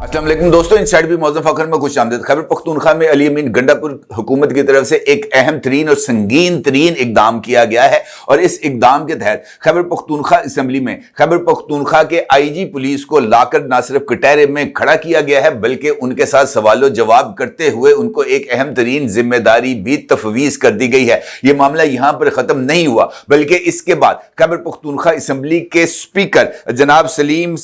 अस्सलाम वालेकुम दोस्तों, इनसाइड भी मौज़ूद फखर में खुश आमदीद। खैबर पख्तूनख्वा में अली अमीन गंडापुर हुकूमत की तरफ से एक अहम तरीन और संगीन तरीन इकदाम किया गया है और इस इकदाम के तहत खैबर पख्तूनख्वा असम्बली में खैबर पख्तूनख्वा के IG पुलिस को लाकर न सिर्फ कटहरे में खड़ा किया गया है बल्कि उनके साथ सवालों जवाब करते हुए उनको एक अहम तरीन जिम्मेदारी भी तफवीज़ कर दी गई है। ये मामला यहाँ पर ख़त्म नहीं हुआ बल्कि इसके बाद खैबर पख्तूनख्वा असम्बली के स्पीकर जनाब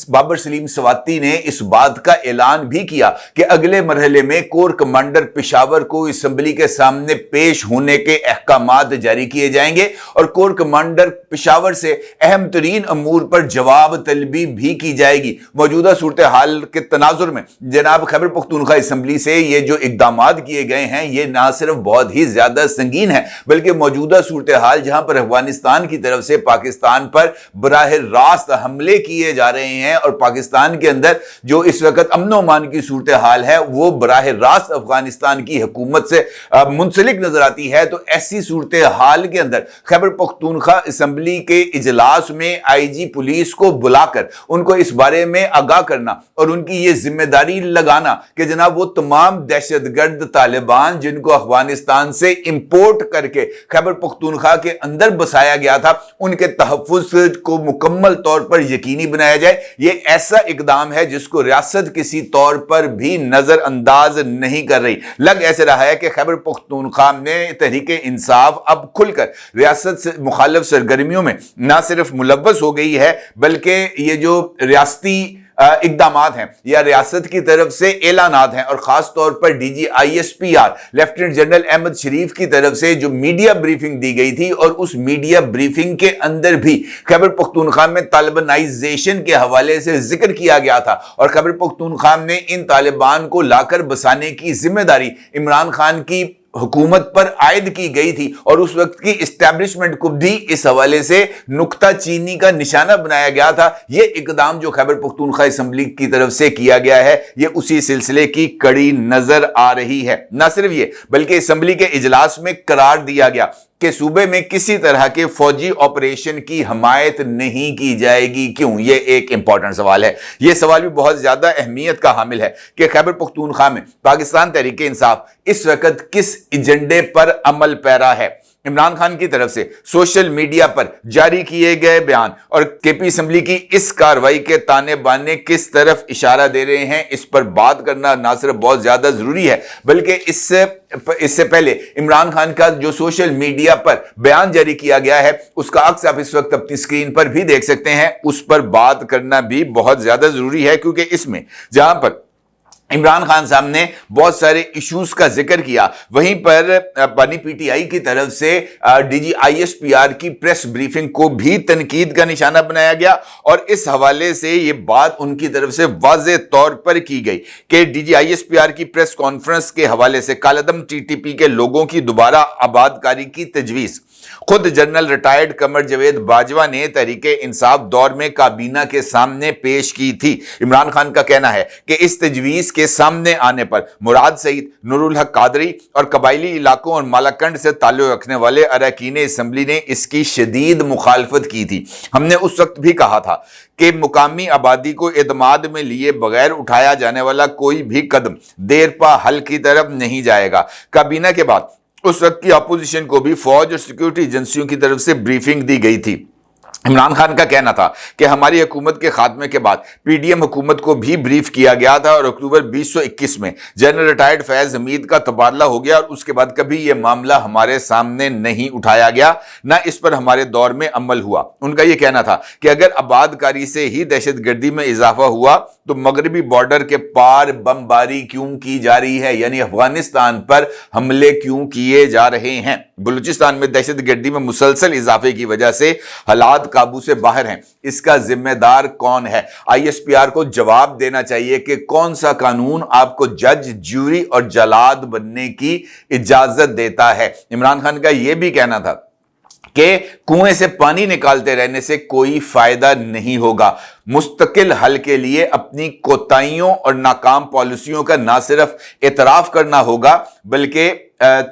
बाबर सलीम स्वाति ने इस बात का ऐलान भी किया कि अगले मरहले में कोर कमांडर पेशावर को असेंबली के सामने पेश होने के अहकामात जारी किए जाएंगे और कोर कमांडर पेशावर से अहम तरीन अमूर पर जवाब तलबी भी की जाएगी। मौजूदा सूरत हाल के तनाजुर में जनाब खैबर पख्तूनख्वा असेंबली से ये जो इकदामात किए गए हैं ये ना सिर्फ बहुत ही ज्यादा संगीन है बल्कि मौजूदा सूरत हाल जहां पर अफगानिस्तान की तरफ से पाकिस्तान पर बराह रास्त हमले किए जा रहे हैं और पाकिस्तान के अंदर जो इस वक्त अमन अमान की सूरत हाल है वो बराह रास्त अफगानिस्तान की हुकूमत से मुंसलिक नजर आती है। तो ऐसी सूरत हाल के अंदर खैबर पख्तूनख्वा असेंबली के इजलास में IG पुलिस को बुलाकर उनको इस बारे में आगाह करना और उनकी ये जिम्मेदारी लगाना कि जनाब वो तमाम दहशतगर्द तालिबान जिनको अफगानिस्तान से इंपोर्ट करके खैबर पख्तूनख्वा के अंदर बसाया गया था उनके तहफ्फुज़ को मुकम्मल तौर पर यकीनी बनाया जाए। ये ऐसा इकदाम है जिसको रियासत किसी तौर पर भी नजरअंदाज नहीं कर रही। लग ऐसे रहा है कि खैबर पख्तूनख्वा में तहरीके इंसाफ अब खुलकर रियासत से मुखालिफ सरगर्मियों में ना सिर्फ मुलव्वस हो गई है बल्कि ये जो रियासती इकदामात हैं या रियासत की तरफ से ऐलानात हैं और खास तौर पर DG ISPR lieutenant general Ahmed Sharif की तरफ से जो मीडिया ब्रीफिंग दी गई थी और उस मीडिया ब्रीफिंग के अंदर भी खैबर पख्तूनख्वा में तालिबानाइजेशन के हवाले से जिक्र किया गया था और खैबर पख्तूनख्वा में इन तालिबान को लाकर बसाने की जिम्मेदारी इमरान खान की हुकूमत पर आयद की गई थी और उस वक्त की इस्टेब्लिशमेंट को भी इस हवाले से नुक्ता चीनी का निशाना बनाया गया था। ये इकदाम जो खैबर पख्तूनख्वा असेंबली की तरफ से किया गया है ये उसी सिलसिले की कड़ी नजर आ रही है। न सिर्फ ये बल्कि असेंबली के इजलास में करार दिया गया कि सूबे में किसी तरह के फौजी ऑपरेशन की हमायत नहीं की जाएगी। क्यों? ये एक इंपॉर्टेंट सवाल है। ये सवाल भी बहुत ज्यादा अहमियत का हामिल है कि खैबर पख्तूनख्वा में पाकिस्तान तहरीक इंसाफ इस वक्त किस एजेंडे पर अमल पैरा है। इमरान खान की तरफ से सोशल मीडिया पर जारी किए गए बयान और KP असेंबली की इस कार्रवाई के ताने बाने किस तरफ इशारा दे रहे हैं इस पर बात करना ना सिर्फ बहुत ज्यादा जरूरी है बल्कि इससे पहले इमरान खान का जो सोशल मीडिया पर बयान जारी किया गया है उसका अक्स आप इस वक्त अपनी स्क्रीन पर भी देख सकते हैं। उस पर बात करना भी बहुत ज्यादा जरूरी है क्योंकि इसमें जहां पर इमरान खान साहब ने बहुत सारे इश्यूज का जिक्र किया वहीं पर पानी PTI की तरफ से DG ISPR की प्रेस ब्रीफिंग को भी तनकीद का निशाना बनाया गया और इस हवाले से ये बात उनकी तरफ से वाज़े तौर पर की गई कि DG ISPR की प्रेस कॉन्फ्रेंस के हवाले से कालदम TTP के लोगों की दोबारा आबादकारी की तजवीज़ खुद जनरल रिटायर्ड कमर जवेद बाजवा ने तहरीके इंसाफ दौर में काबीना के सामने पेश की थी। इमरान खान का कहना है कि इस तजवीज़ के सामने आने पर मुराद सईद, नूरुल हक कादरी और कबायली इलाकों और मालाकंड से ताल्लुक़ रखने वाले अरकान असेंबली ने इसकी शदीद मुखालफत की थी। हमने उस वक्त भी कहा था कि मुकामी आबादी को एतमाद में लिए बगैर उठाया जाने वाला कोई भी कदम देर पा हल की तरफ नहीं जाएगा। काबीना के बाद उस वक्त की अपोजिशन को भी फौज और सिक्योरिटी एजेंसियों की तरफ से ब्रीफिंग दी गई थी। इमरान खान का कहना था कि हमारी हुकूमत के खात्मे के बाद PDM हुकूमत को भी ब्रीफ किया गया था और अक्टूबर 2021 में जनरल रिटायर्ड फैज हमीद का तबादला हो गया और उसके बाद कभी यह मामला हमारे सामने नहीं उठाया गया, ना इस पर हमारे दौर में अमल हुआ। उनका यह कहना था कि अगर आबादकारी से ही दहशतगर्दी में इजाफा हुआ तो मगरबी बॉर्डर के पार बमबारी क्यों की जा रही है, यानी अफगानिस्तान पर हमले क्यों किए जा रहे हैं। बलूचिस्तान में दहशतगर्दी में मुसलसल इजाफे की वजह से हालात काबू से बाहर हैं। इसका जिम्मेदार कौन है? ISPR को जवाब देना चाहिए कि कौन सा कानून आपको जज, ज्यूरी और जलाद बनने की इजाजत देता है। इमरान खान का यह भी कहना था कि कुएं से पानी निकालते रहने से कोई फायदा नहीं होगा। मुस्तकिल हल के लिए अपनी कोताहियों और नाकाम पॉलिसियों का ना सिर्फ एतराफ करना होगा बल्कि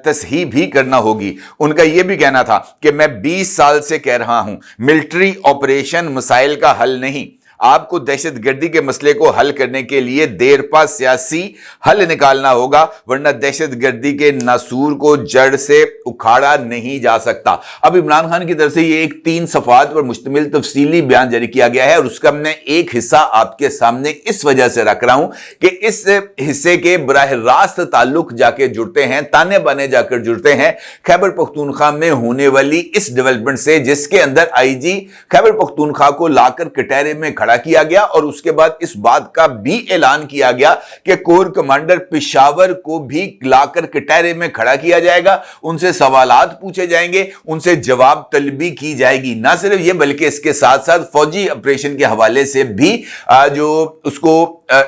तस्हीह भी करना होगी। उनका यह भी कहना था कि मैं 20 साल से कह रहा हूं मिलिट्री ऑपरेशन मसाइल का हल नहीं, آپ کو دہشت گردی کے مسئلے کو حل کرنے کے لیے دیر پا سیاسی حل نکالنا ہوگا، ورنہ دہشت گردی کے ناسور کو جڑ سے اکھاڑا نہیں جا سکتا۔ اب عمران خان کی طرف سے یہ ایک 3 صفحات پر مشتمل تفصیلی بیان جاری کیا گیا ہے، اور اس کا میں ایک حصہ آپ کے سامنے اس وجہ سے رکھ رہا ہوں کہ اس حصے کے براہ راست تعلق جا کے جڑتے ہیں، تانے بانے جا کر جڑتے ہیں خیبر پختونخوا میں ہونے والی اس ڈیولپمنٹ سے، جس کے اندر آئی جی خیبر پختونخوا کو لا کر کٹہرے میں کھڑا کیا گیا، اور اس کے بعد اس بات کا بھی اعلان کیا گیا کہ کور کمانڈر پشاور کو بھی لا کر کٹہرے میں کھڑا کیا جائے گا، ان سے سوالات پوچھے جائیں گے، ان سے جواب طلبی کی جائے گی۔ نہ صرف یہ بلکہ اس کے ساتھ ساتھ فوجی آپریشن کے حوالے سے بھی جو اس کو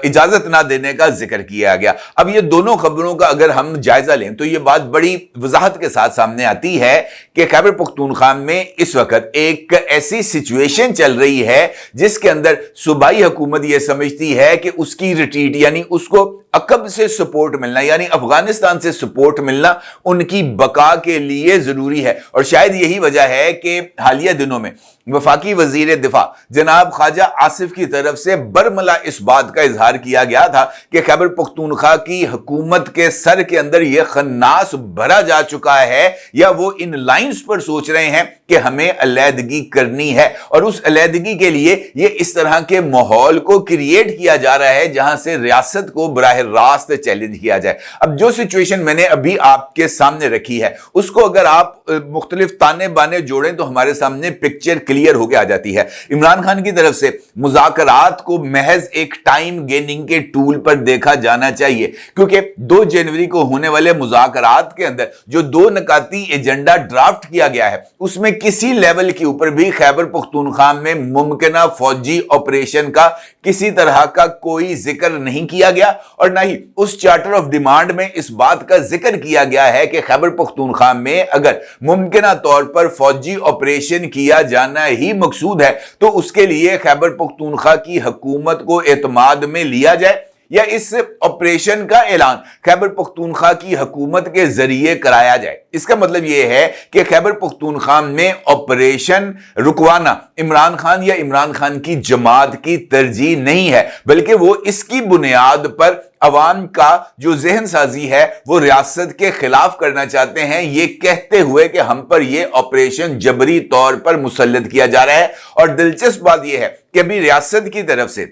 اجازت نہ دینے کا ذکر کیا گیا۔ اب یہ دونوں خبروں کا اگر ہم جائزہ لیں تو یہ بات بڑی وضاحت کے ساتھ سامنے آتی ہے کہ خیبر پختونخوا میں اس وقت ایک ایسی سچویشن چل رہی ہے جس کے اندر صوبائی حکومت یہ سمجھتی ہے کہ اس کی ریٹریٹ، یعنی اس کو عقب سے سپورٹ ملنا، یعنی افغانستان سے سپورٹ ملنا ان کی بقا کے لیے ضروری ہے۔ اور شاید یہی وجہ ہے کہ حالیہ دنوں میں وفاقی وزیر دفاع جناب خواجہ آصف کی طرف سے برملا اس بات کا اظہار کیا گیا تھا کہ خیبر پختونخوا کی حکومت کے سر کے اندر یہ خناس بھرا جا چکا ہے، یا وہ ان لائنز پر سوچ رہے ہیں کہ ہمیں علیحدگی کرنی ہے، اور اس علیحدگی کے لیے یہ اس طرح کے ماحول کو کریٹ کیا جا رہا ہے جہاں سے ریاست کو براہ راست چیلنج کیا جائے۔ اب جو سچویشن میں نے ابھی آپ کے سامنے رکھی ہے اس کو اگر آپ مختلف تانے بانے جوڑیں تو ہمارے سامنے پکچر کلیئر ہو کے آ جاتی ہے۔ عمران خان کی طرف سے مذاکرات کو محض ایک ٹائم گیننگ کے ٹول پر دیکھا جانا چاہیے، کیونکہ 2 جنوری کو ہونے والے مذاکرات کے اندر جو 2 نکاتی ایجنڈا ڈرافٹ کیا گیا ہے اس میں کسی لیول کے اوپر بھی خیبر پختونخوا میں ممکنہ فوجی آپریشن کا کسی طرح کا کوئی ذکر نہیں کیا گیا، اور نہ ہی اس چارٹر آف ڈیمانڈ میں اس بات کا ذکر کیا گیا ہے کہ خیبر پختونخوا میں اگر ممکنہ طور پر فوجی آپریشن کیا جانا ہی مقصود ہے تو اس کے لیے خیبر پختونخوا کی حکومت کو اعتماد میں لیا جائے، یا اس آپریشن کا اعلان خیبر پختونخوا کی حکومت کے ذریعے کرایا جائے۔ اس کا مطلب یہ ہے کہ خیبر پختونخوا میں آپریشن رکوانا عمران خان یا عمران خان کی جماعت کی ترجیح نہیں ہے، بلکہ وہ اس کی بنیاد پر عوام کا جو ذہن سازی ہے وہ ریاست کے خلاف کرنا چاہتے ہیں، یہ کہتے ہوئے کہ ہم پر یہ آپریشن جبری طور پر مسلط کیا جا رہا ہے۔ اور دلچسپ بات یہ ہے کہ ابھی ریاست کی طرف سے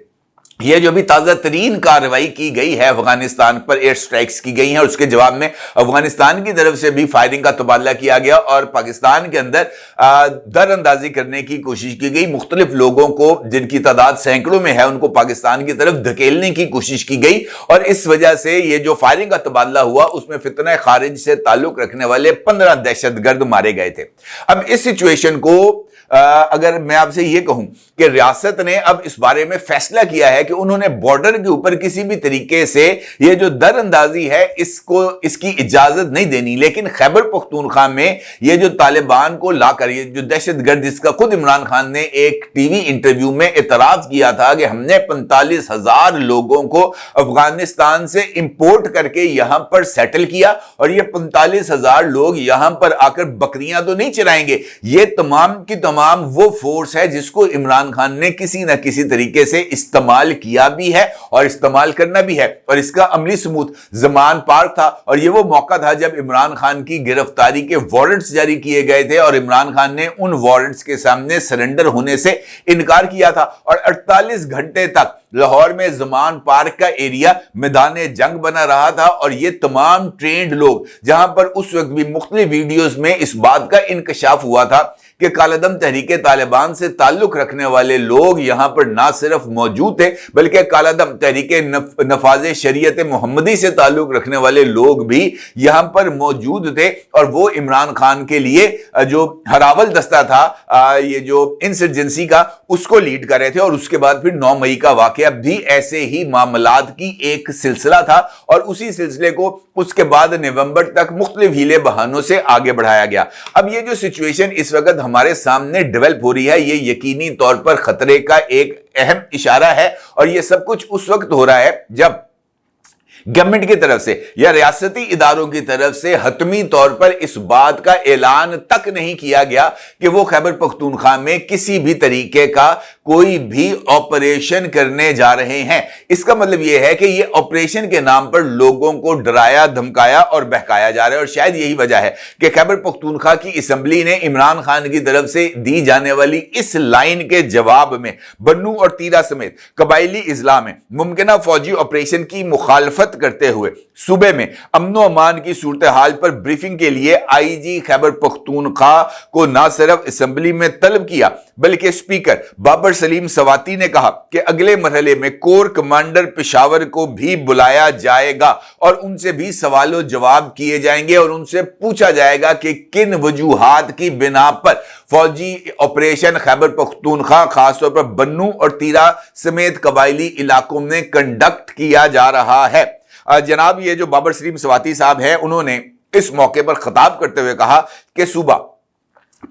یہ جو بھی تازہ ترین کارروائی کی گئی ہے افغانستان پر، ایئر سٹرائکس کی گئی ہیں، اور اس کے جواب میں افغانستان کی طرف سے بھی فائرنگ کا تبادلہ کیا گیا اور پاکستان کے اندر در اندازی کرنے کی کوشش کی گئی، مختلف لوگوں کو جن کی تعداد سینکڑوں میں ہے ان کو پاکستان کی طرف دھکیلنے کی کوشش کی گئی، اور اس وجہ سے یہ جو فائرنگ کا تبادلہ ہوا اس میں فتنہ خارج سے تعلق رکھنے والے 15 دہشت گرد مارے گئے تھے۔ اب اس سچویشن کو اگر میں آپ سے یہ کہوں کہ ریاست نے اب اس بارے میں فیصلہ کیا ہے کہ انہوں نے بارڈر کے اوپر کسی بھی طریقے سے یہ جو در اندازی ہے اس کی اجازت نہیں دینی، لیکن خیبر پختونخوا میں یہ جو طالبان کو لا کر یہ جو دہشت گرد، جس کا خود عمران خان نے ایک ٹی وی انٹرویو میں اعتراف کیا تھا کہ ہم نے 45,000 لوگوں کو افغانستان سے امپورٹ کر کے یہاں پر سیٹل کیا، اور یہ 45,000 لوگ یہاں پر آ کر بکریاں تو نہیں چرائیں گے، یہ تمام کی تمام وہ فورس ہے جس کو عمران خان نے کسی نہ کسی طریقے سے استعمال کیا بھی ہے اور استعمال کرنا بھی ہے، اور اس کا عملی ثبوت زمان پارک تھا، اور یہ وہ موقع تھا جب عمران خان کی گرفتاری کے وارنٹس جاری کیے گئے تھے اور عمران خان نے ان وارنٹس کے سامنے سرنڈر ہونے سے انکار کیا تھا، اور 48 گھنٹے تک لاہور میں زمان پارک کا ایریا میدان جنگ بنا رہا تھا، اور یہ تمام ٹرینڈ لوگ جہاں پر اس وقت بھی مختلف ویڈیوز میں اس بات کا انکشاف ہوا تھا کہ کالعدم تحریک طالبان سے تعلق رکھنے والے لوگ یہاں پر نہ صرف موجود تھے بلکہ کالعدم تحریک نفاذ شریعت محمدی سے تعلق رکھنے والے لوگ بھی یہاں پر موجود تھے، اور وہ عمران خان کے لیے جو ہراول دستہ تھا یہ جو انسرجنسی کا اس کو لیڈ کر رہے تھے، اور اس کے بعد پھر 9 مئی کا واقعہ بھی ایسے ہی معاملات کی ایک سلسلہ تھا، اور اسی سلسلے کو اس کے بعد نومبر تک مختلف ہیلے بہانوں سے آگے بڑھایا گیا۔ اب یہ جو سچویشن اس وقت ہمارے سامنے ڈیولپ ہو رہی ہے یہ یقینی طور پر خطرے کا ایک اہم اشارہ ہے، اور یہ سب کچھ اس وقت ہو رہا ہے جب गवर्नमेंट की तरफ से या रियासती इदारों की तरफ से हतमी तौर पर इस बात का ऐलान तक नहीं किया गया कि वो खैबर पख्तूनख्वा में किसी भी तरीके का कोई भी ऑपरेशन करने जा रहे हैं। इसका मतलब यह है कि ये ऑपरेशन के नाम पर लोगों को डराया, धमकाया और बहकाया जा रहा है। और शायद यही वजह है कि खैबर पख्तूनख्वा की असेंबली ने इमरान खान की तरफ से दी जाने वाली इस लाइन के जवाब में बन्नू और तीरा समेत कबायली इजला में मुमकिना फौजी ऑपरेशन की मुखालफत करते हुए सूबे में अमनो अमान की सूरत हाल पर ब्रीफिंग के लिए आईजी खैबर पख्तूनख्वा को न सिर्फ असेंबली में तलब किया बल्कि स्पीकर बाबर सलीम सवाती ने कहा कि अगले मरहले में कोर कमांडर पेशावर को भी बुलाया जाएगा और उनसे भी सवालों जवाब किए जाएंगे और उनसे पूछा जाएगा कि किन वजूहात की बिना पर फौजी ऑपरेशन खैबर पख्तूनख्वा खासतौर पर बन्नू और तीरा समेत कबायली इलाकों में कंडक्ट किया जा रहा है। जनाब ये जो बाबर सलीम सवाती साहब हैं, उन्होंने इस मौके पर खिताब करते हुए कहा कि सूबा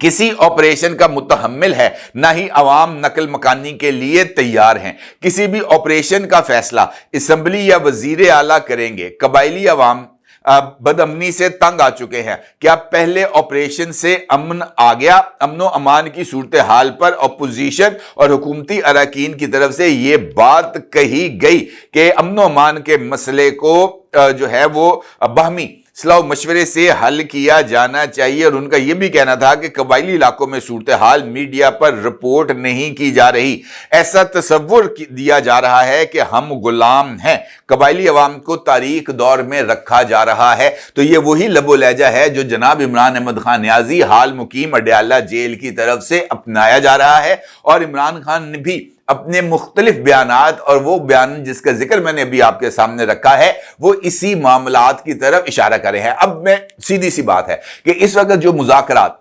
किसी ऑपरेशन का मुतहम्मिल है, ना ही अवाम नकल मकानी के लिए तैयार हैं। किसी भी ऑपरेशन का फैसला असेंबली या वजीर आला करेंगे। कबायली अवाम बदअमनी से तंग आ चुके हैं। क्या पहले ऑपरेशन से अमन आ गया? अमनो अमान की सूरत हाल पर अपोजिशन और हुकूमती अरकान की तरफ से ये बात कही गई कि अमनो अमान के मसले को जो है वो बाहमी सलाह मशवरे से हल किया जाना चाहिए। और उनका यह भी कहना था कि कबायली इलाकों में सूरत हाल मीडिया पर रिपोर्ट नहीं की जा रही। ऐसा तस्वुर दिया जा रहा है कि हम गुलाम हैं, कबायली अवाम को तारीख दौर में रखा जा रहा है। तो ये वही लबो लहजा है जो जनाब इमरान अहमद खान नियाजी हाल मुकीम अडयाला जेल की तरफ से अपनाया जा रहा है। और इमरान खान ने भी अपने मुख्तलिफ बयानात, और वो बयान जिसका जिक्र मैंने अभी आपके सामने रखा है, वो इसी मामलात की तरफ इशारा कर रहे हैं। अब मैं सीधी सी बात है कि इस वक्त जो मुज़ाकरात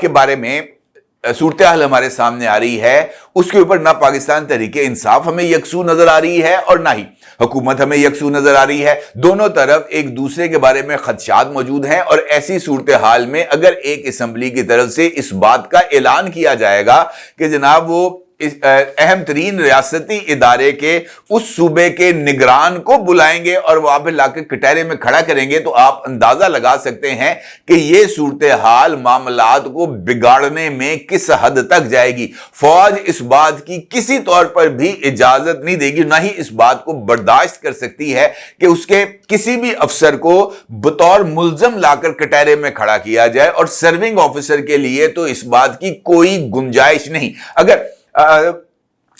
के बारे में सूरत हाल हमारे सामने आ रही है, उसके ऊपर ना पाकिस्तान तहरीक इंसाफ हमें यकसू नजर आ रही है और ना ही हुकूमत हमें यकसू नजर आ रही है। दोनों तरफ एक दूसरे के बारे में खदशात मौजूद हैं। और ऐसी सूरत हाल में अगर एक असेंबली की तरफ से इस बात का ऐलान किया जाएगा कि जनाब वो इस अहम तरीन रियासती इदारे के उस सूबे के निगरान को बुलाएंगे और वहां पर लाकर कटहरे में खड़ा करेंगे, तो आप अंदाजा लगा सकते हैं कि यह सूरत हाल मामलात को बिगाड़ने में किस हद तक जाएगी। फौज इस बात की किसी तौर पर भी इजाजत नहीं देगी, ना ही इस बात को बर्दाश्त कर सकती है कि उसके किसी भी अफसर को बतौर मुल्जम लाकर कटहरे में खड़ा किया जाए। और सर्विंग ऑफिसर के लिए तो इस बात की कोई गुंजाइश नहीं। अगर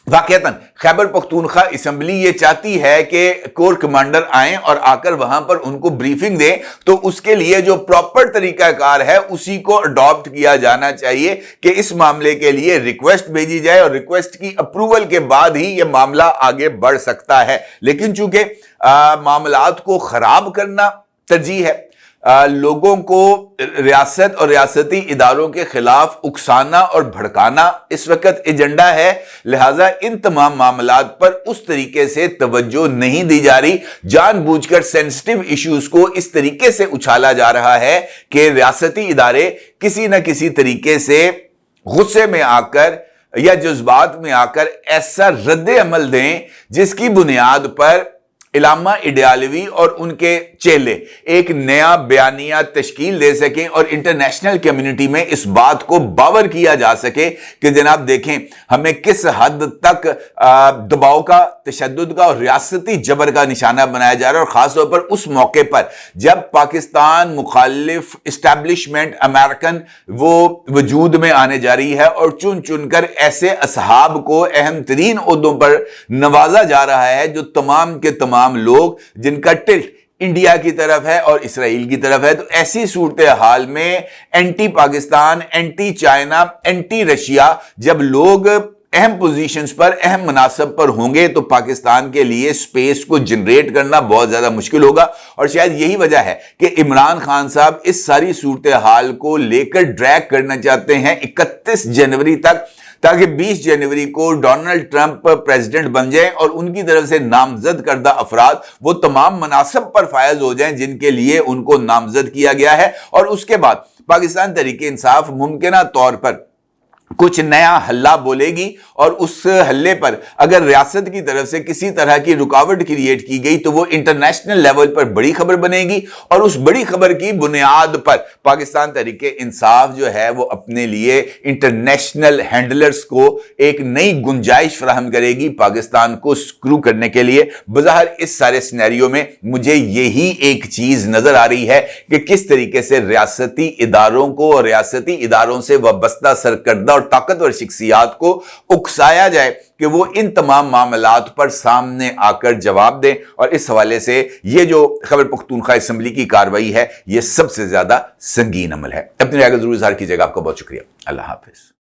वाकईतन खैबर पख्तूनख्वा असेंबली ये चाहती है कि कोर कमांडर आए और आकर वहां पर उनको ब्रीफिंग दें, तो उसके लिए जो प्रॉपर तरीकाकार है उसी को अडॉप्ट किया जाना चाहिए कि इस मामले के लिए रिक्वेस्ट भेजी जाए और रिक्वेस्ट की अप्रूवल के बाद ही यह मामला आगे बढ़ सकता है। लेकिन चूंकि मामलात को खराब करना तरजीह है, लोगों को रियासत और रियासती इदारों के खिलाफ उकसाना और भड़काना इस वक्त एजेंडा है, लिहाजा इन तमाम मामलात पर उस तरीके से तवज्जो नहीं दी जा रही। जानबूझकर सेंसिटिव इश्यूज को इस तरीके से उछाला जा रहा है कि रियासती इदारे किसी न किसी तरीके से गुस्से में आकर या जज्बात में आकर ऐसा रद्द अमल दें जिसकी बुनियाद पर इलामा इडियालवी और उनके चेले एक नया बयानिया तश्कील दे सकें और इंटरनेशनल कम्युनिटी में इस बात को बावर किया जा सके कि जनाब देखें हमें किस हद तक दबाव का, तशद्दुद का और रियासती जबर का निशाना बनाया जा रहा है। और खासतौर पर उस मौके पर जब पाकिस्तान मुखालिफ इस्टेब्लिशमेंट अमेरिकन वो वजूद में आने जा रही है और चुन चुनकर ऐसे असहाब को अहम तरीन ओहदों पर नवाजा जा रहा है जो तमाम के तमाम लोग जिनका टिल्ट इंडिया की तरफ है और इसराइल की तरफ है। तो ऐसी सूरत हाल में anti Pakistan, anti China, anti Russia जब लोग अहम पोजीशंस पर, अहम मनासब पर होंगे तो पाकिस्तान के लिए स्पेस को जनरेट करना बहुत ज्यादा मुश्किल होगा। और शायद यही वजह है कि इमरान खान साहब इस सारी सूरत हाल को लेकर ड्रैग करना चाहते हैं 31 जनवरी तक, ताकि 20 जनवरी को डोनाल्ड ट्रंप प्रेसिडेंट बन जाएं और उनकी तरफ से नामजद करदा अफराद वो तमाम मनासब पर फायज हो जाएं जिनके लिए उनको नामजद किया गया है। और उसके बाद पाकिस्तान तहरीक इंसाफ मुमकिना तौर पर कुछ नया हल्ला बोलेगी और उस हल्ले पर अगर रियासत की तरफ से किसी तरह की रुकावट क्रिएट की गई तो वो इंटरनेशनल लेवल पर बड़ी खबर बनेगी और उस बड़ी खबर की बुनियाद पर पाकिस्तान तहरीके इंसाफ जो है वो अपने लिए इंटरनेशनल हैंडलर्स को एक नई गुंजाइश फराहम करेगी पाकिस्तान को स्क्रू करने के लिए। बज़ाहिर इस सारे सिनेरियो में मुझे यही एक चीज नजर आ रही है कि किस तरीके से रियासती इदारों को और रियासती इदारों से वाबस्ता सरकर्दा और ताकतवर शख्सियात को उकसाया जाए कि वो इन तमाम मामलात पर सामने आकर जवाब दें। और इस हवाले से ये जो खैबर पख्तूनख्वा असेंबली की कार्रवाई है ये सबसे ज्यादा संगीन अमल है। अपनी राय जरूर इज़हार कीजिएगा। आपका बहुत शुक्रिया। अल्लाह हाफिज।